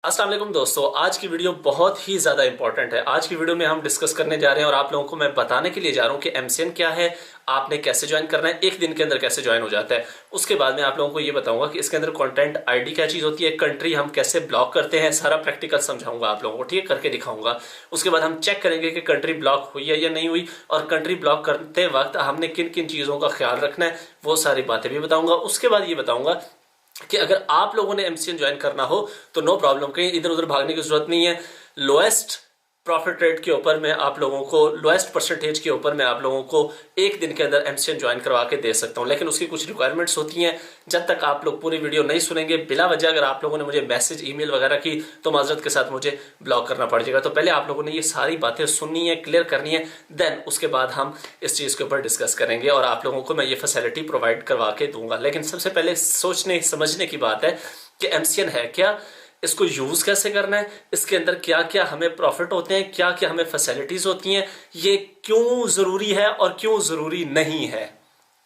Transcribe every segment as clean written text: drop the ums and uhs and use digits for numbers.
अस्सलाम वालेकुम दोस्तों, आज की वीडियो बहुत ही ज़्यादा इंपॉर्टेंट है। आज की वीडियो में हम डिस्कस करने जा रहे हैं और आप लोगों को मैं बताने के लिए जा रहा हूं कि एमसीएन क्या है, आपने कैसे ज्वाइन करना है, एक दिन के अंदर कैसे ज्वाइन हो जाता है। उसके बाद मैं आप लोगों को ये बताऊंगा कि इसके अंदर कंटेंट आईडी क्या चीज़ होती है, कंट्री हम कैसे ब्लॉक करते हैं, सारा प्रैक्टिकल समझाऊंगा आप लोगों को, ठीक है, करके दिखाऊंगा। उसके बाद हम चेक करेंगे कि कंट्री ब्लॉक हुई है या नहीं हुई, और कंट्री ब्लॉक करते वक्त हमने किन किन चीज़ों का ख्याल रखना है, वो सारी बातें भी बताऊंगा। उसके बाद ये बताऊंगा कि अगर आप लोगों ने एमसीएन ज्वाइन करना हो तो नो प्रॉब्लम, कहीं इधर उधर भागने की जरूरत नहीं है। लोएस्ट प्रॉफिट रेट के ऊपर मैं आप लोगों को, लोएस्ट परसेंटेज के ऊपर मैं आप लोगों को एक दिन के अंदर एमसीएन ज्वाइन करवा के दे सकता हूं, लेकिन उसकी कुछ रिक्वायरमेंट्स होती हैं। जब तक आप लोग पूरी वीडियो नहीं सुनेंगे, बिला वजह अगर आप लोगों ने मुझे मैसेज ईमेल वगैरह की तो माजरत के साथ मुझे ब्लॉक करना पड़ जाएगा। तो पहले आप लोगों ने ये सारी बातें सुननी है, क्लियर करनी है, देन उसके बाद हम इस चीज़ के ऊपर डिस्कस करेंगे और आप लोगों को मैं ये फैसिलिटी प्रोवाइड करवा के दूंगा। लेकिन सबसे पहले सोचने समझने की बात है कि एमसीएन है क्या, इसको यूज कैसे करना है, इसके अंदर क्या क्या हमें प्रॉफिट होते हैं, क्या क्या हमें फैसिलिटीज होती हैं, ये क्यों जरूरी है और क्यों जरूरी नहीं है।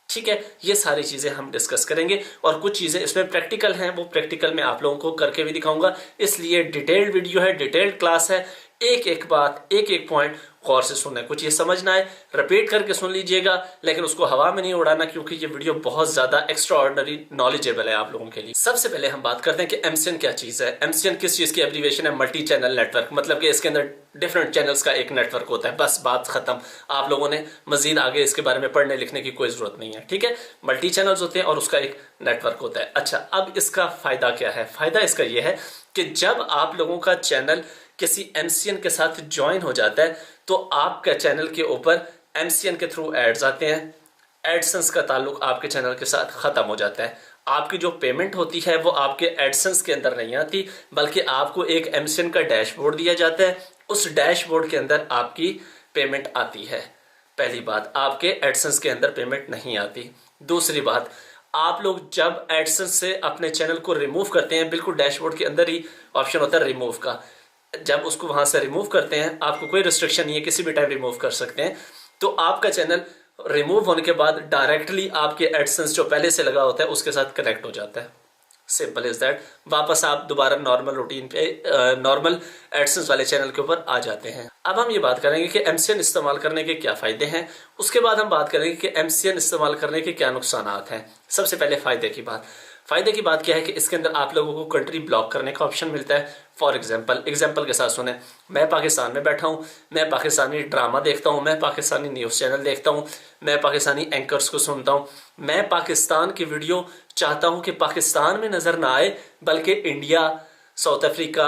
ठीक है, ये सारी चीजें हम डिस्कस करेंगे और कुछ चीजें इसमें प्रैक्टिकल हैं, वो प्रैक्टिकल मैं आप लोगों को करके भी दिखाऊंगा। इसलिए डिटेल्ड वीडियो है, डिटेल्ड क्लास है, एक एक बात, एक एक पॉइंट गौर से सुनना है। कुछ ये समझना है, रिपीट करके सुन लीजिएगा, लेकिन उसको हवा में नहीं उड़ाना, क्योंकि ये वीडियो बहुत ज्यादा एक्स्ट्रा ऑर्डिनरी नॉलेजेबल है आप लोगों के लिए। सबसे पहले हम बात करते हैं कि एमसीएन क्या चीज है। एमसीएन किस चीज की एब्रीविएशन है? Multi channel network. मतलब कि इसके अंदर डिफरेंट चैनल्स का एक नेटवर्क होता है, बस बात खत्म। आप लोगों ने मजीद आगे इसके बारे में पढ़ने लिखने की कोई जरूरत नहीं है, ठीक है। मल्टी चैनल्स होते हैं और उसका एक नेटवर्क होता है। अच्छा, अब इसका फायदा क्या है? फायदा इसका यह है कि जब आप लोगों का चैनल किसी एमसीएन के साथ ज्वाइन हो जाता है तो आपका चैनल के ऊपर एमसीएन के थ्रू एड्स आते हैं। एडसेंस का ताल्लुक आपके चैनल के साथ खत्म हो जाता है। आपकी जो पेमेंट होती है वो आपके एडसेंस के अंदर नहीं आती, बल्कि आपको एक एमसीएन का डैशबोर्ड दिया जाता है। उस डैशबोर्ड के अंदर आपकी पेमेंट आती है। पहली बात, आपके एडसेंस के अंदर पेमेंट नहीं आती। दूसरी बात, आप लोग जब एडसेंस से अपने चैनल को रिमूव करते हैं, बिल्कुल डैशबोर्ड के अंदर ही ऑप्शन होता है रिमूव का, जब उसको वहां से रिमूव करते हैं, आपको कोई रिस्ट्रिक्शन नहीं है, किसी भी टाइम रिमूव कर सकते हैं, तो आपका चैनल रिमूव होने के बाद डायरेक्टली आपके एडसेंस जो पहले से लगा होता है उसके साथ कनेक्ट हो जाता है। Simple is that. वापस आप दोबारा नॉर्मल रूटीन पे, नॉर्मल एडसेंस वाले चैनल के ऊपर आ जाते हैं। अब हम ये बात करेंगे कि एमसीएन इस्तेमाल करने के क्या फायदे हैं। उसके बाद हम बात करेंगे कि एमसीएन इस्तेमाल करने के क्या नुकसान हैं। सबसे पहले फायदे की बात। फायदे की बात क्या है कि इसके अंदर आप लोगों को कंट्री ब्लॉक करने का ऑप्शन मिलता है। फॉर एग्जाम्पल के साथ सुने, मैं पाकिस्तान में बैठा हूँ, मैं पाकिस्तानी ड्रामा देखता हूँ, मैं पाकिस्तानी न्यूज़ चैनल देखता हूँ, मैं पाकिस्तानी एंकर्स को सुनता हूँ, मैं पाकिस्तान की वीडियो चाहता हूँ कि पाकिस्तान में नज़र ना आए, बल्कि India, south Africa,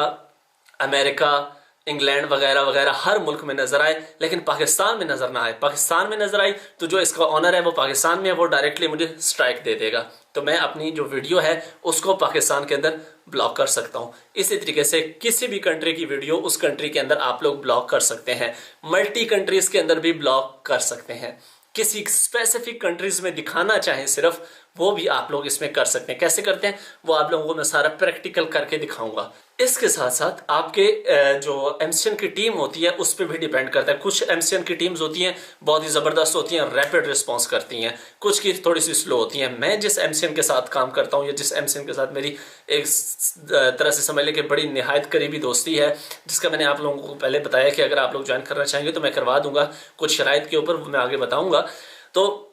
America, England वगैरह वगैरह हर मुल्क में नजर आए, लेकिन पाकिस्तान में नजर ना आए। पाकिस्तान में नजर आई तो जो इसका ऑनर है वो पाकिस्तान में है, वो डायरेक्टली मुझे स्ट्राइक दे देगा, तो मैं अपनी जो वीडियो है उसको पाकिस्तान के अंदर ब्लॉक कर सकता हूं। इसी तरीके से किसी भी कंट्री की वीडियो उस कंट्री के अंदर आप लोग ब्लॉक कर सकते हैं। मल्टी कंट्रीज के अंदर भी ब्लॉक कर सकते हैं। किसी स्पेसिफिक कंट्रीज में दिखाना चाहें सिर्फ, वो भी आप लोग इसमें कर सकते हैं। कैसे करते हैं वो आप लोगों को मैं सारा प्रैक्टिकल करके दिखाऊंगा। इसके साथ साथ आपके जो एमसीएन की टीम होती है उस पर भी डिपेंड करता है। कुछ एमसीएन की टीम्स होती हैं बहुत ही जबरदस्त होती हैं, रैपिड रिस्पॉन्स करती हैं, कुछ की थोड़ी सी स्लो होती हैं। मैं जिस एमसीएन के साथ काम करता हूं या जिस एमसीएन के साथ मेरी एक तरह से समझ लें कि बड़ी निहायत करीबी दोस्ती है, जिसका मैंने आप लोगों को पहले बताया कि अगर आप लोग ज्वाइन करना चाहेंगे तो मैं करवा दूंगा, कुछ शराइत के ऊपर मैं आगे बताऊंगा, तो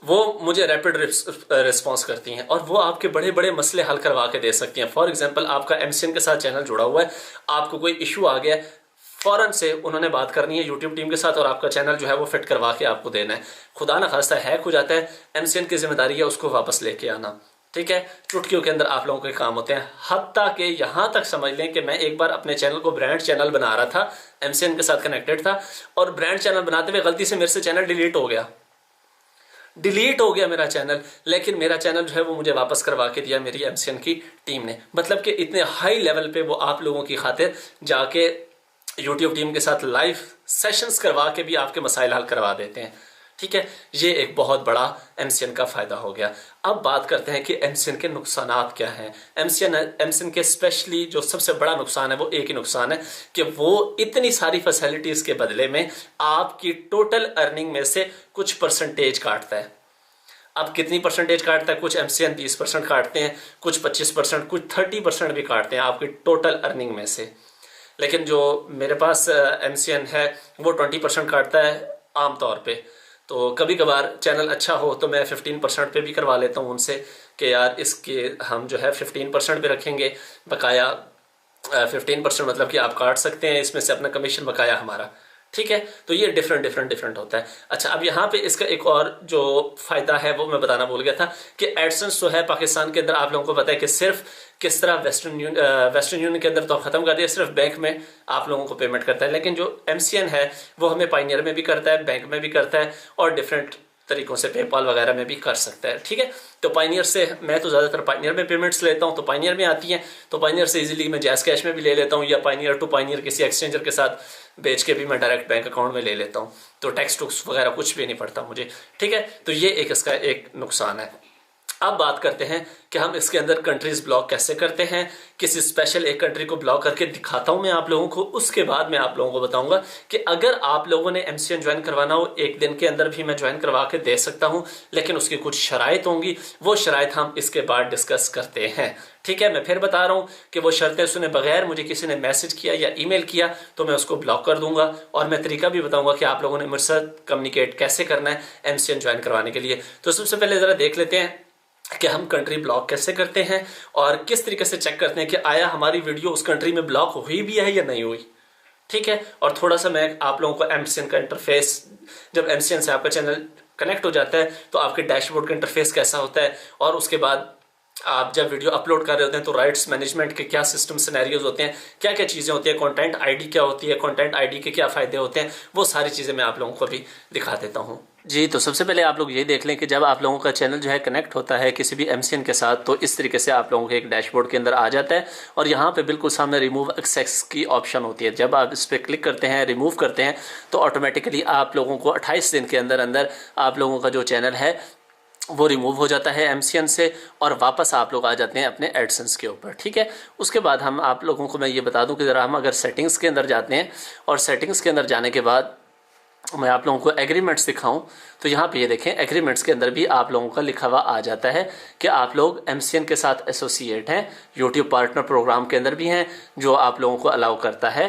वो मुझे रैपिड रिस्पॉन्स करती हैं और वो आपके बड़े बड़े मसले हल करवा के दे सकती हैं। फॉर एग्जांपल, आपका एमसीएन के साथ चैनल जुड़ा हुआ है, आपको कोई इशू आ गया, फौरन से उन्होंने बात करनी है यूट्यूब टीम के साथ और आपका चैनल जो है वो फिट करवा के आपको देना है। खुदा ना खास्ता हैक हो जाता है, एमसीएन की जिम्मेदारी है उसको वापस लेके आना, ठीक है। चुटकियों के अंदर आप लोगों के काम होते हैं। हत्ता के यहां तक समझ लें कि मैं एक बार अपने चैनल को ब्रांड चैनल बना रहा था, एमसीएन के साथ कनेक्टेड था, और ब्रांड चैनल बनाते हुए गलती से मेरे से चैनल डिलीट हो गया मेरा चैनल, लेकिन मेरा चैनल जो है वो मुझे वापस करवा के दिया मेरी एमसीएन की टीम ने। मतलब कि इतने हाई लेवल पे वो आप लोगों की खातिर जाके यूट्यूब टीम के साथ लाइव सेशंस करवा के भी आपके मसाइल हल करवा देते हैं, ठीक है। ये एक बहुत बड़ा एमसीएन का फायदा हो गया। अब बात करते हैं कि एमसीएन के नुकसानात क्या हैं। एमसीएन के स्पेशली जो सबसे बड़ा नुकसान है वो एक ही नुकसान है कि वो इतनी सारी फैसिलिटीज के बदले में आपकी टोटल अर्निंग में से कुछ परसेंटेज काटता है। अब कितनी परसेंटेज काटता है, कुछ एमसीएन 20% काटते हैं, कुछ 25%, कुछ 30% भी काटते हैं आपकी टोटल अर्निंग में से। लेकिन जो मेरे पास एमसीएन है वो 20% काटता है आमतौर पे। तो कभी कभार चैनल अच्छा हो तो मैं 15% पे भी करवा लेता हूँ उनसे कि यार इसके हम जो है 15% पे रखेंगे बकाया। 15% मतलब कि आप काट सकते हैं इसमें से अपना कमीशन, बकाया हमारा। ठीक है, तो ये डिफरेंट होता है। अच्छा, अब यहाँ पे इसका एक और जो फायदा है वो मैं बताना भूल गया था कि एडसेंस जो है पाकिस्तान के अंदर आप लोगों को पता है कि सिर्फ किस तरह वेस्टर्न यूनियन के अंदर तो खत्म कर दिया, सिर्फ बैंक में आप लोगों को पेमेंट करता है। लेकिन जो एमसीएन है वो हमें पाइनियर में भी करता है, बैंक में भी करता है और डिफरेंट तरीकों से पेपाल वगैरह में भी कर सकता है। ठीक है, तो पाइनियर से मैं तो ज़्यादातर पाइनियर में पेमेंट्स लेता हूँ, तो पाइनियर में आती हैं, तो पाइनियर से इजीली मैं जैस कैश में भी ले लेता हूँ या पाइनियर टू पाइनियर किसी एक्सचेंजर के साथ बेच के भी मैं डायरेक्ट बैंक अकाउंट में ले लेता हूँ, तो टैक्स टूक्स वगैरह कुछ भी नहीं पड़ता मुझे। ठीक है, तो ये एक इसका एक नुकसान है। अब बात करते हैं कि हम इसके अंदर कंट्रीज ब्लॉक कैसे करते हैं। किसी स्पेशल एक कंट्री को ब्लॉक करके दिखाता हूं मैं आप लोगों को, उसके बाद मैं आप लोगों को बताऊंगा कि अगर आप लोगों ने एमसीएन ज्वाइन करवाना हो एक दिन के अंदर भी मैं ज्वाइन करवा के दे सकता हूं, लेकिन उसकी कुछ शराइत होंगी, वो शराइत हम इसके बाद डिस्कस करते हैं। ठीक है, मैं फिर बता रहा हूं कि वो शर्तें सुने बगैर मुझे किसी ने मैसेज किया या ईमेल किया तो मैं उसको ब्लॉक कर दूंगा, और मैं तरीका भी बताऊंगा कि आप लोगों ने मुझसे कम्युनिकेट कैसे करना है एमसीएन ज्वाइन करवाने के लिए। तो सबसे पहले जरा देख लेते हैं कि हम कंट्री ब्लॉक कैसे करते हैं और किस तरीके से चेक करते हैं कि आया हमारी वीडियो उस कंट्री में ब्लॉक हुई भी है या नहीं हुई। ठीक है, और थोड़ा सा मैं आप लोगों को एमसीएन का इंटरफेस, जब एमसीएन से आपका चैनल कनेक्ट हो जाता है तो आपके डैशबोर्ड का इंटरफेस कैसा होता है, और उसके बाद आप जब वीडियो अपलोड कर रहे होते हैं तो राइट्स मैनेजमेंट के क्या सिस्टम सिनेरियोज होते हैं, क्या क्या चीज़ें होती है, कंटेंट आईडी क्या होती है, कंटेंट आईडी के क्या फ़ायदे होते हैं, वो सारी चीज़ें मैं आप लोगों को भी दिखा देता हूँ। जी, तो सबसे पहले आप लोग ये देख लें कि जब आप लोगों का चैनल जो है कनेक्ट होता है किसी भी एमसीएन के साथ, तो इस तरीके से आप लोगों के एक डैशबोर्ड के अंदर आ जाता है और यहाँ पे बिल्कुल सामने रिमूव एक्सेस की ऑप्शन होती है। जब आप इस पर क्लिक करते हैं, रिमूव करते हैं, तो ऑटोमेटिकली आप लोगों को 28 दिन के अंदर अंदर आप लोगों का जो चैनल है वो रिमूव हो जाता है एमसीएन से, और वापस आप लोग आ जाते हैं अपने एडसेंस के ऊपर। ठीक है, उसके बाद हम आप लोगों को मैं ये बता दूं कि ज़रा हम अगर सेटिंग्स के अंदर जाते हैं और सेटिंग्स के अंदर जाने के बाद मैं आप लोगों को एग्रीमेंट्स दिखाऊं, तो यहाँ पे ये देखें एग्रीमेंट्स के अंदर भी आप लोगों का लिखा हुआ आ जाता है कि आप लोग एमसीएन के साथ एसोसिएट हैं, यूट्यूब पार्टनर प्रोग्राम के अंदर भी हैं, जो आप लोगों को अलाउ करता है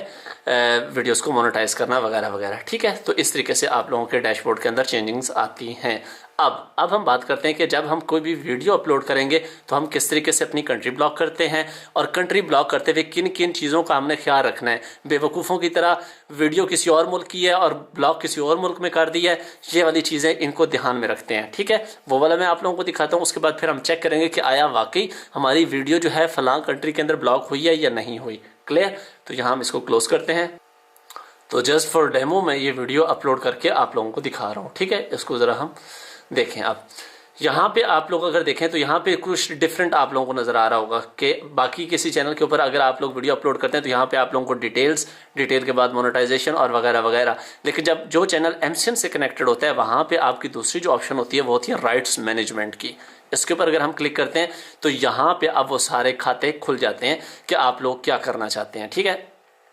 वीडियोस को मोनेटाइज करना वगैरह वगैरह। ठीक है, तो इस तरीके से आप लोगों के डैशबोर्ड के अंदर चेंजिंग्स आती हैं। अब हम बात करते हैं कि जब हम कोई भी वीडियो अपलोड करेंगे तो हम किस तरीके से अपनी कंट्री ब्लॉक करते हैं, और कंट्री ब्लॉक करते हुए किन किन चीज़ों का हमने ख्याल रखना है। बेवकूफ़ों की तरह वीडियो किसी और मुल्क की है और ब्लॉक किसी और मुल्क में कर दी है, ये वाली चीज़ें इनको ध्यान में रखते हैं। ठीक है, वो वाला मैं आप लोगों को दिखाता हूँ, उसके बाद फिर हम चेक करेंगे कि आया वाकई हमारी वीडियो जो है फलां कंट्री के अंदर ब्लॉक हुई है या नहीं हुई। क्लियर, तो यहाँ हम इसको क्लोज करते हैं। तो जस्ट फॉर डेमो मैं ये वीडियो अपलोड करके आप लोगों को दिखा रहा हूँ। ठीक है, इसको ज़रा हम देखें। अब यहाँ पे आप लोग अगर देखें तो यहाँ पे कुछ डिफरेंट आप लोगों को नज़र आ रहा होगा कि बाकी किसी चैनल के ऊपर अगर आप लोग वीडियो अपलोड करते हैं तो यहाँ पे आप लोगों को डिटेल के बाद मोनेटाइजेशन और वगैरह वगैरह, लेकिन जब जो चैनल एमसीएन से कनेक्टेड होता है वहाँ पे आपकी दूसरी जो ऑप्शन होती है वो होती है राइट्स मैनेजमेंट की। इसके ऊपर अगर हम क्लिक करते हैं तो यहाँ पे अब वो सारे खाते खुल जाते हैं कि आप लोग क्या करना चाहते हैं। ठीक है,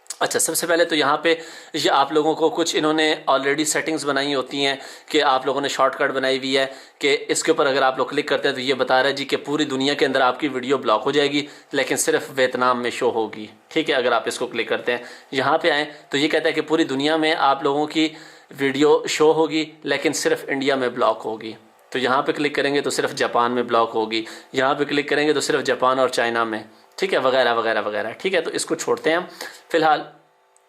अच्छा, सबसे पहले तो यहाँ पे ये आप लोगों को कुछ इन्होंने ऑलरेडी सेटिंग्स बनाई होती हैं कि आप लोगों ने शॉर्टकट बनाई हुई है कि इसके ऊपर अगर आप लोग क्लिक करते हैं तो ये बता रहा है जी कि पूरी दुनिया के अंदर आपकी वीडियो ब्लॉक हो जाएगी लेकिन सिर्फ वियतनाम में शो होगी। ठीक है, अगर आप इसको क्लिक करते हैं यहाँ पे आएँ तो ये कहता है कि पूरी दुनिया में आप लोगों की वीडियो शो होगी लेकिन सिर्फ इंडिया में ब्लॉक होगी। तो यहाँ पर क्लिक करेंगे तो सिर्फ जापान में ब्लॉक होगी, यहाँ पर क्लिक करेंगे तो सिर्फ जापान और चाइना में। ठीक है, वगैरह वगैरह वगैरह। ठीक है, तो इसको छोड़ते हैं हम फिलहाल,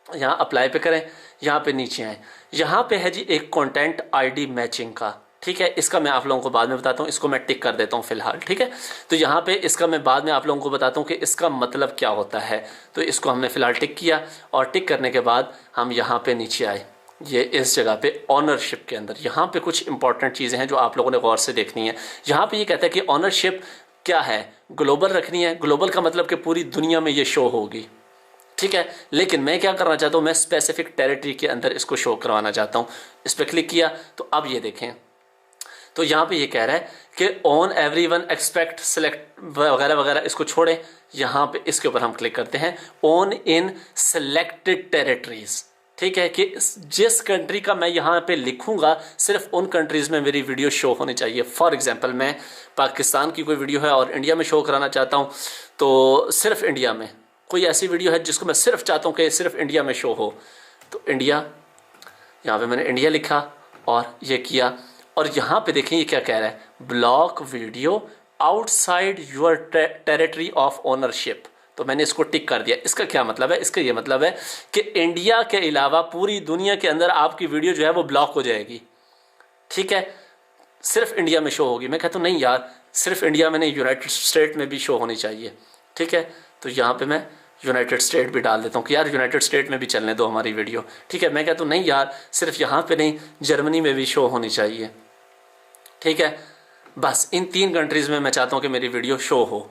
यहाँ अप्लाई पे करें, यहाँ पे नीचे आए, यहाँ पे है जी एक कंटेंट आईडी मैचिंग का। ठीक है, इसका मैं आप लोगों को बाद में बताता हूँ, इसको मैं टिक कर देता हूँ फिलहाल। ठीक है, तो यहाँ पे इसका मैं बाद में आप लोगों को बताता हूँ कि इसका मतलब क्या होता है। तो इसको हमने फिलहाल टिक किया, और टिक करने के बाद हम यहाँ पे नीचे आए, ये इस जगह पे ऑनरशिप के अंदर यहाँ पे कुछ इंपॉर्टेंट चीज़ें हैं जो आप लोगों ने गौर से देखनी है। यहाँ पे ये कहता है कि ऑनरशिप क्या है, ग्लोबल रखनी है। ग्लोबल का मतलब कि पूरी दुनिया में ये शो होगी। ठीक है, लेकिन मैं क्या करना चाहता हूँ, मैं स्पेसिफिक टेरिटरी के अंदर इसको शो करवाना चाहता हूँ। इस पर क्लिक किया तो अब ये देखें, तो यहाँ पे ये कह रहा है कि ऑन एवरीवन एक्सपेक्ट सेलेक्ट वगैरह वगैरह, इसको छोड़ें। यहाँ पे इसके ऊपर हम क्लिक करते हैं ऑन इन सेलेक्टेड टेरिटरीज। ठीक है, कि जिस कंट्री का मैं यहाँ पे लिखूंगा सिर्फ उन कंट्रीज़ में मेरी वीडियो शो होनी चाहिए। फॉर एग्जांपल मैं पाकिस्तान की कोई वीडियो है और इंडिया में शो कराना चाहता हूँ, तो सिर्फ इंडिया में कोई ऐसी वीडियो है जिसको मैं सिर्फ चाहता हूँ कि सिर्फ इंडिया में शो हो, तो इंडिया, यहाँ पे मैंने इंडिया लिखा और ये किया। और यहाँ पे देखें ये क्या कह रहा है, block video outside your territory of ownership. तो मैंने इसको टिक कर दिया। इसका क्या मतलब है, इसका ये मतलब है कि इंडिया के अलावा पूरी दुनिया के अंदर आपकी वीडियो जो है वो ब्लॉक हो जाएगी। ठीक है, सिर्फ इंडिया में शो होगी। मैं कहता हूँ नहीं यार, सिर्फ इंडिया में नहीं, यूनाइटेड स्टेट में भी शो होनी चाहिए। ठीक है, तो यहाँ पे मैं यूनाइटेड स्टेट भी डाल देता हूँ कि यार यूनाइटेड स्टेट में भी चलने दो हमारी वीडियो। ठीक है, मैं कहता हूँ नहीं यार, सिर्फ यहाँ पे नहीं, जर्मनी में भी शो होनी चाहिए। ठीक है, बस इन 3 कंट्रीज़ में मैं चाहता हूँ कि मेरी वीडियो शो हो।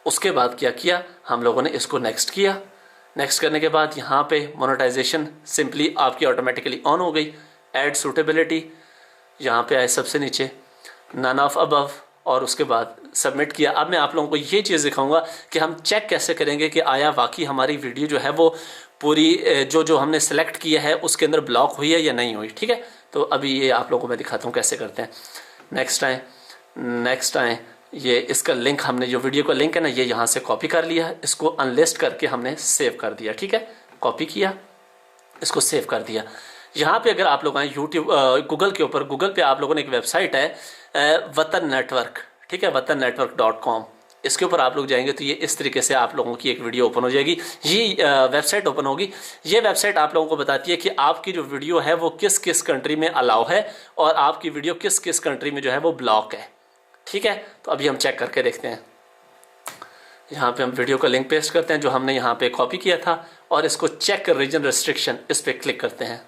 उसके बाद क्या किया हम लोगों ने, इसको नेक्स्ट किया। नेक्स्ट करने के बाद यहाँ पे मोनेटाइजेशन सिंपली आपकी ऑटोमेटिकली ऑन हो गई। ऐड सूटेबिलिटी यहाँ पे आए सबसे नीचे, नन ऑफ अबव, और उसके बाद सबमिट किया। अब मैं आप लोगों को ये चीज़ दिखाऊंगा कि हम चेक कैसे करेंगे कि आया वाकई हमारी वीडियो जो है वो पूरी जो हमने सेलेक्ट किया है उसके अंदर ब्लॉक हुई है या नहीं हुई। ठीक है, तो अभी ये आप लोगों को मैं दिखाता हूँ कैसे करते हैं। नेक्स्ट आए, ये इसका लिंक, हमने जो वीडियो का लिंक है ना ये यहाँ से कॉपी कर लिया है, इसको अनलिस्ट करके हमने सेव कर दिया। ठीक है, कॉपी किया, इसको सेव कर दिया। यहाँ पे अगर आप लोग आए यूट्यूब गूगल के ऊपर, गूगल पे आप लोगों ने एक वेबसाइट है वतन नेटवर्क। ठीक है, watannetwork.com, इसके ऊपर आप लोग जाएंगे तो ये इस तरीके से आप लोगों की एक वीडियो ओपन हो जाएगी। ये वेबसाइट ओपन होगी। ये वेबसाइट आप लोगों को बताती है कि आपकी जो वीडियो है वो किस किस कंट्री में अलाउ है और आपकी वीडियो किस किस कंट्री में जो है वो ब्लॉक है। ठीक है, तो अभी हम चेक करके देखते हैं। यहाँ पे हम वीडियो का लिंक पेस्ट करते हैं जो हमने यहाँ पे कॉपी किया था, और इसको चेक रीजन रेस्ट्रिक्शन, इस पर क्लिक करते हैं।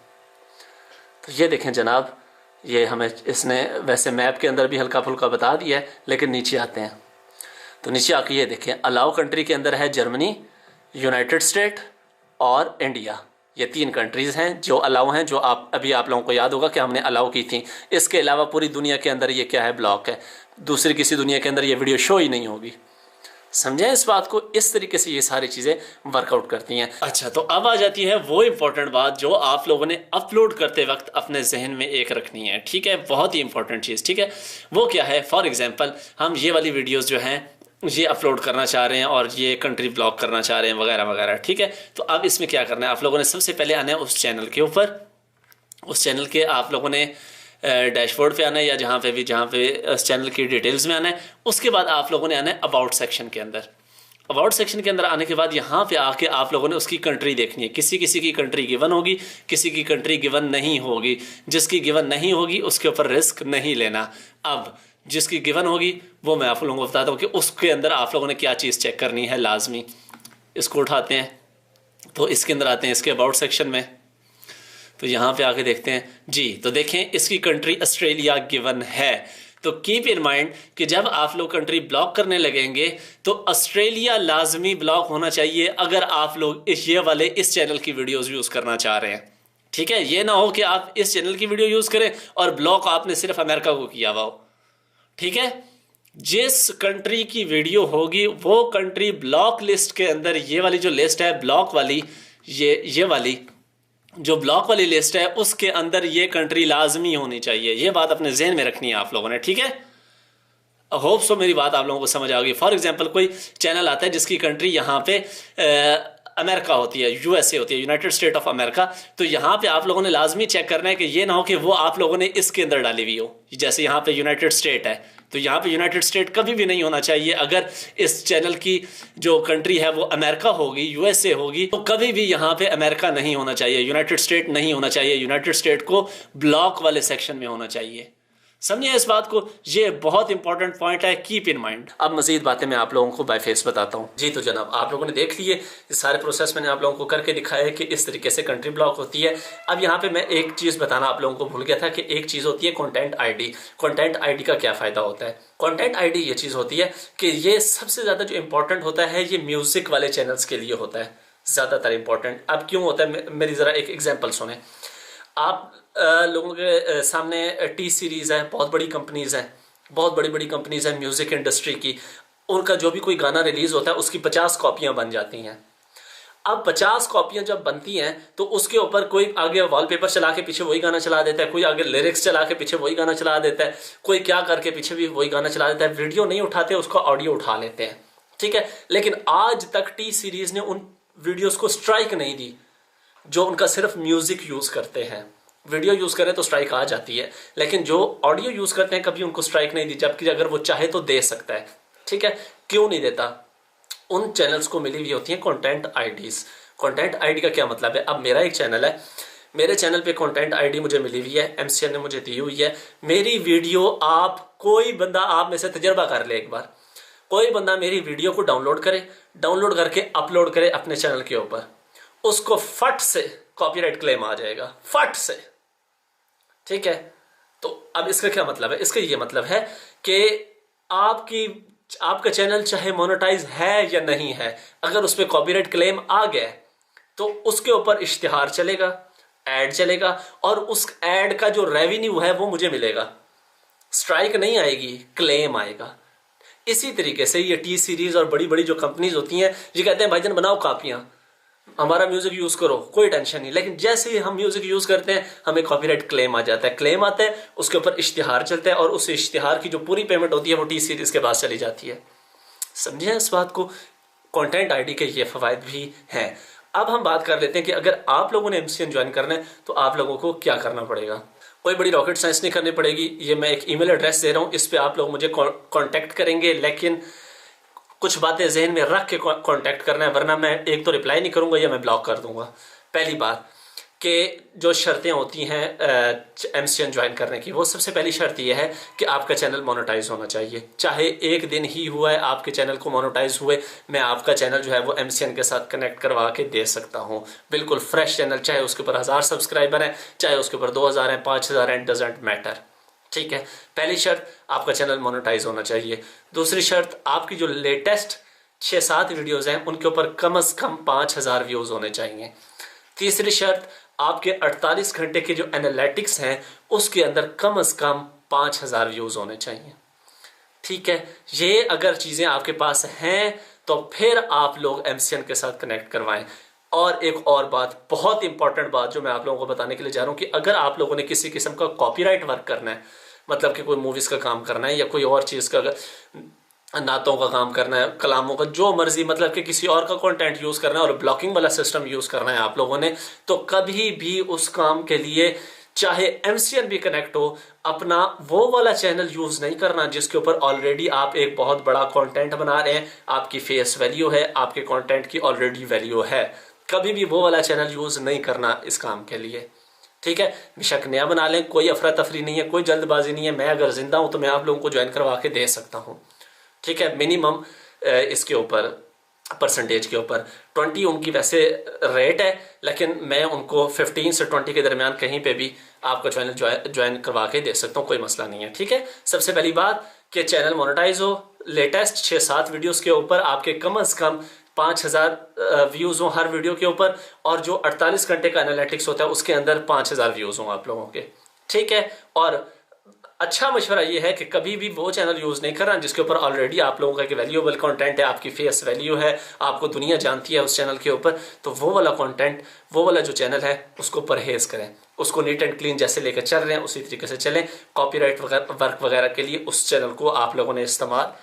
तो ये देखें जनाब, ये हमें इसने वैसे मैप के अंदर भी हल्का फुल्का बता दिया है, लेकिन नीचे आते हैं तो नीचे आके ये देखें, अलाउ कंट्री के अंदर है जर्मनी, यूनाइटेड स्टेट और इंडिया। ये 3 कंट्रीज़ हैं जो अलाउ हैं, जो आप लोगों को याद होगा कि हमने अलाउ की थी। इसके अलावा पूरी दुनिया के अंदर ये क्या है, ब्लॉक है। दूसरी किसी दुनिया के अंदर ये वीडियो शो ही नहीं होगी। समझें इस बात को, इस तरीके से ये सारी चीज़ें वर्कआउट करती हैं। अच्छा, तो अब आ जाती है वो इम्पोर्टेंट बात जो आप लोगों ने अपलोड करते वक्त अपने जहन में एक रखनी है। ठीक है, बहुत ही इंपॉर्टेंट चीज़। ठीक है, वो क्या है, फॉर एग्जांपल हम ये वाली वीडियोस जो हैं ये अपलोड करना चाह रहे हैं और ये कंट्री ब्लॉक करना चाह रहे हैं वगैरह वगैरह। ठीक है, तो अब इसमें क्या करना है, आप लोगों ने सबसे पहले आना है उस चैनल के ऊपर। उस चैनल के आप लोगों ने डैशबोर्ड पे आना है या जहाँ पे उस चैनल की डिटेल्स में आना है। उसके बाद आप लोगों ने आना है अबाउट सेक्शन के अंदर। अबाउट सेक्शन के अंदर आने के बाद यहाँ पे आके आप लोगों ने उसकी कंट्री देखनी है। किसी किसी की कंट्री गिवन होगी, किसी की कंट्री गिवन नहीं होगी। जिसकी गिवन नहीं होगी उसके ऊपर रिस्क नहीं लेना। अब जिसकी गिवन होगी वो मैं आप लोगों को बताता हूँ कि उसके अंदर आप लोगों ने क्या चीज़ चेक करनी है लाजमी। इसको उठाते हैं तो इसके अंदर आते हैं, इसके अबाउट सेक्शन में, तो यहाँ पे आके देखते हैं जी। तो देखें इसकी कंट्री ऑस्ट्रेलिया गिवन है। तो कीप इन माइंड कि जब आप लोग कंट्री ब्लॉक करने लगेंगे तो ऑस्ट्रेलिया लाजमी ब्लॉक होना चाहिए अगर आप लोग इस चैनल की वीडियोस यूज़ करना चाह रहे हैं। ठीक है, ये ना हो कि आप इस चैनल की वीडियो यूज़ करें और ब्लॉक आपने सिर्फ अमेरिका को किया हुआ हो। ठीक है, जिस कंट्री की वीडियो होगी वो कंट्री ब्लॉक लिस्ट के अंदर, ये वाली जो लिस्ट है ब्लॉक वाली, ये वाली जो ब्लॉक वाली लिस्ट है उसके अंदर ये कंट्री लाजमी होनी चाहिए। ये बात अपने जहन में रखनी है आप लोगों ने। ठीक है, होप सो मेरी बात आप लोगों को समझ आ गई। फॉर एग्जांपल कोई चैनल आता है जिसकी कंट्री यहाँ पे अमेरिका होती है, यूएसए होती है, यूनाइटेड स्टेट ऑफ अमेरिका, तो यहाँ पे आप लोगों ने लाजमी चेक करना है कि ये ना हो कि वो आप लोगों ने इसके अंदर डाली हुई हो। जैसे यहाँ पे यूनाइटेड स्टेट है तो यहाँ पे यूनाइटेड स्टेट कभी भी नहीं होना चाहिए। अगर इस चैनल की जो कंट्री है वो अमेरिका होगी, यूएसए होगी, तो कभी भी यहाँ पे अमेरिका नहीं होना चाहिए, यूनाइटेड स्टेट नहीं होना चाहिए। यूनाइटेड स्टेट को ब्लॉक वाले सेक्शन में होना चाहिए। समझिए इस बात को, ये बहुत इंपॉर्टेंट पॉइंट है, कीप इन माइंड। अब मजीद बातें मैं आप लोगों को बाय फेस बताता हूँ। जी तो जनाब, आप लोगों ने देख लिए इस सारे प्रोसेस मैंने आप लोगों को करके दिखाया है कि इस तरीके से कंट्री ब्लॉक होती है। अब यहाँ पे मैं एक चीज़ बताना आप लोगों को भूल गया था कि एक चीज़ होती है कंटेंट आईडी। कंटेंट आईडी का क्या फ़ायदा होता है? कंटेंट आईडी ये चीज़ होती है कि ये सबसे ज़्यादा जो इंपॉर्टेंट होता है ये म्यूज़िक वाले चैनल्स के लिए होता है, ज़्यादातर इंपॉर्टेंट। अब क्यों होता है, मेरी ज़रा एक एग्जाम्पल सुने। आप लोगों के सामने टी सीरीज़ है, बहुत बड़ी कंपनीज़ हैं, बहुत बड़ी बड़ी कंपनीज़ हैं म्यूज़िक इंडस्ट्री की। उनका जो भी कोई गाना रिलीज़ होता है उसकी 50 कॉपियाँ बन जाती हैं। अब 50 कॉपियां जब बनती हैं तो उसके ऊपर कोई आगे वॉलपेपर चला के पीछे वही गाना चला देता है, कोई आगे लिरिक्स चला के पीछे वही गाना चला देता है, कोई क्या करके पीछे भी वही गाना चला देता है। वीडियो नहीं उठाते, उसका ऑडियो उठा लेते हैं, ठीक है। लेकिन आज तक टी सीरीज ने उन वीडियोस को स्ट्राइक नहीं दी जो उनका सिर्फ म्यूजिक यूज करते हैं। वीडियो यूज करें तो स्ट्राइक आ जाती है, लेकिन जो ऑडियो यूज करते हैं कभी उनको स्ट्राइक नहीं दी, जबकि अगर वो चाहे तो दे सकता है, ठीक है। क्यों नहीं देता? उन चैनल्स को मिली हुई होती है कंटेंट आईडीज। कंटेंट आईडी का क्या मतलब है? अब मेरा एक चैनल है, मेरे चैनल पे कंटेंट आईडी मुझे मिली हुई है, एमसीएन ने मुझे दी हुई है। मेरी वीडियो कोई बंदा आप में से तजर्बा कर ले एक बार, कोई बंदा मेरी वीडियो को डाउनलोड करे, डाउनलोड करके अपलोड करे अपने चैनल के ऊपर, उसको फट से कॉपीराइट क्लेम आ जाएगा, फट से, ठीक है। तो अब इसका क्या मतलब है? इसका ये मतलब है कि आपका चैनल चाहे मोनेटाइज है या नहीं है, अगर उस पर कॉपीराइट क्लेम आ गया तो उसके ऊपर इश्तिहार चलेगा, एड चलेगा, और उस एड का जो रेवेन्यू है वो मुझे मिलेगा। स्ट्राइक नहीं आएगी, क्लेम आएगा। इसी तरीके से ये टी सीरीज और बड़ी बड़ी जो कंपनीज होती हैं ये कहते हैं भाईजान बनाओ कापियां, हमारा म्यूजिक यूज करो, कोई टेंशन नहीं। लेकिन जैसे ही हम म्यूजिक यूज करते हैं हमें कॉपीराइट क्लेम आ जाता है। क्लेम आता है, उसके ऊपर इश्तिहार चलता है, और उस इश्तिहार की जो पूरी पेमेंट होती है वो टी सीरीज के पास चली जाती है। समझे इस बात को? कंटेंट आईडी के ये फवायद भी हैं। अब हम बात कर लेते हैं कि अगर आप लोगों ने एमसीएन ज्वाइन करना है तो आप लोगों को क्या करना पड़ेगा। कोई बड़ी रॉकेट साइंस नहीं करनी पड़ेगी। ये मैं एक ईमेल एड्रेस दे रहा हूँ, इस पे आप लोग मुझे कांटेक्ट करेंगे, लेकिन कुछ बातें जहन में रख के कांटेक्ट करना है, वरना मैं एक तो रिप्लाई नहीं करूंगा या मैं ब्लॉक कर दूंगा। पहली बात कि जो शर्तें होती हैं एमसीएन ज्वाइन करने की, वो सबसे पहली शर्त ये है कि आपका चैनल मोनेटाइज होना चाहिए। चाहे एक दिन ही हुआ है आपके चैनल को मोनेटाइज हुए, मैं आपका चैनल जो है वो एमसीएन के साथ कनेक्ट करवा के दे सकता हूँ। बिल्कुल फ्रेश चैनल, चाहे उसके ऊपर 1000 सब्सक्राइबर हैं, चाहे उसके ऊपर 2000 हैं, 5000 हैं, डजेंट मैटर, ठीक है। पहली शर्त, आपका चैनल मोनेटाइज होना चाहिए। दूसरी शर्त, आपकी जो लेटेस्ट 6-7 वीडियोस हैं उनके ऊपर कम से कम 5000 व्यूज होने चाहिए। तीसरी शर्त, आपके 48 घंटे के जो एनालिटिक्स हैं उसके अंदर कम से कम 5000 व्यूज होने चाहिए, ठीक है। ये अगर चीजें आपके पास हैं तो फिर आप लोग एमसीएन के साथ कनेक्ट करवाएं। और एक और बात, बहुत इंपॉर्टेंट बात जो मैं आप लोगों को बताने के लिए जा रहा हूं, कि अगर आप लोगों ने किसी किस्म का कॉपीराइट वर्क करना है, मतलब कि कोई मूवीज का काम करना है या कोई और चीज का, नातों का काम करना है, कलामों का, जो मर्जी, मतलब कि किसी और का कंटेंट यूज करना है और ब्लॉकिंग वाला सिस्टम यूज करना है आप लोगों ने, तो कभी भी उस काम के लिए चाहे एमसीएन भी कनेक्ट हो, अपना वो वाला चैनल यूज नहीं करना जिसके ऊपर ऑलरेडी आप एक बहुत बड़ा कंटेंट बना रहे हैं, आपकी फेस वैल्यू है, आपके कंटेंट की ऑलरेडी वैल्यू है। कभी भी वो वाला चैनल यूज नहीं करना इस काम के लिए, ठीक है। बेशक नया बना लें, कोई अफरा तफरी नहीं है, कोई जल्दबाजी नहीं है। मैं अगर जिंदा हूं तो मैं आप लोगों को ज्वाइन करवा के दे सकता हूं, ठीक है। मिनिमम इसके ऊपर परसेंटेज के ऊपर 20 उनकी वैसे रेट है, लेकिन मैं उनको 15 से 20 के दरमियान कहीं पे भी आपका चैनल ज्वाइन करवा के दे सकता हूँ, कोई मसला नहीं है, ठीक है। सबसे पहली बात कि चैनल मोनेटाइज हो, लेटेस्ट 6-7 वीडियोस के ऊपर आपके कम से कम 5000 व्यूज हो हर वीडियो के ऊपर, और जो 48 घंटे का एनालिटिक्स होता है उसके अंदर 5000 व्यूज हो आप लोगों के, ठीक है। और अच्छा मशवरा ये है कि कभी भी वो चैनल यूज नहीं करना जिसके ऊपर ऑलरेडी आप लोगों का वैल्यूएबल कंटेंट है, आपकी फेस वैल्यू है, आपको दुनिया जानती है उस चैनल के ऊपर। तो वो वाला कंटेंट, वो वाला जो चैनल है उसको परहेज करें, उसको नीट एंड क्लीन जैसे लेकर चल रहे हैं उसी तरीके से चलें। कॉपीराइट वर्क वगैरह के लिए उस चैनल को आप लोगों ने इस्तेमाल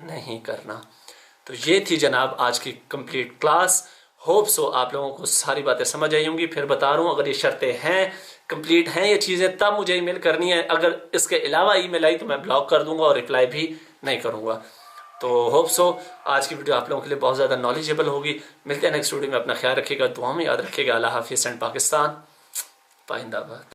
नहीं करना। तो ये थी जनाब आज की कंप्लीट क्लास। होप सो आप लोगों को सारी बातें समझ आई होंगी। फिर बता रहा हूँ, अगर ये शर्तें हैं, कंप्लीट हैं ये चीज़ें, तब मुझे ईमेल करनी है। अगर इसके अलावा ईमेल आई तो मैं ब्लॉक कर दूंगा और रिप्लाई भी नहीं करूंगा। तो होप सो आज की वीडियो आप लोगों के लिए बहुत ज़्यादा नॉलेजेबल होगी। मिलते हैं नेक्स्ट वीडियो में, अपना ख्याल रखिएगा, दुआ में याद रखिएगा। अल्लाह हाफिज़ एंड पाकिस्तान, पाइंदाबाद।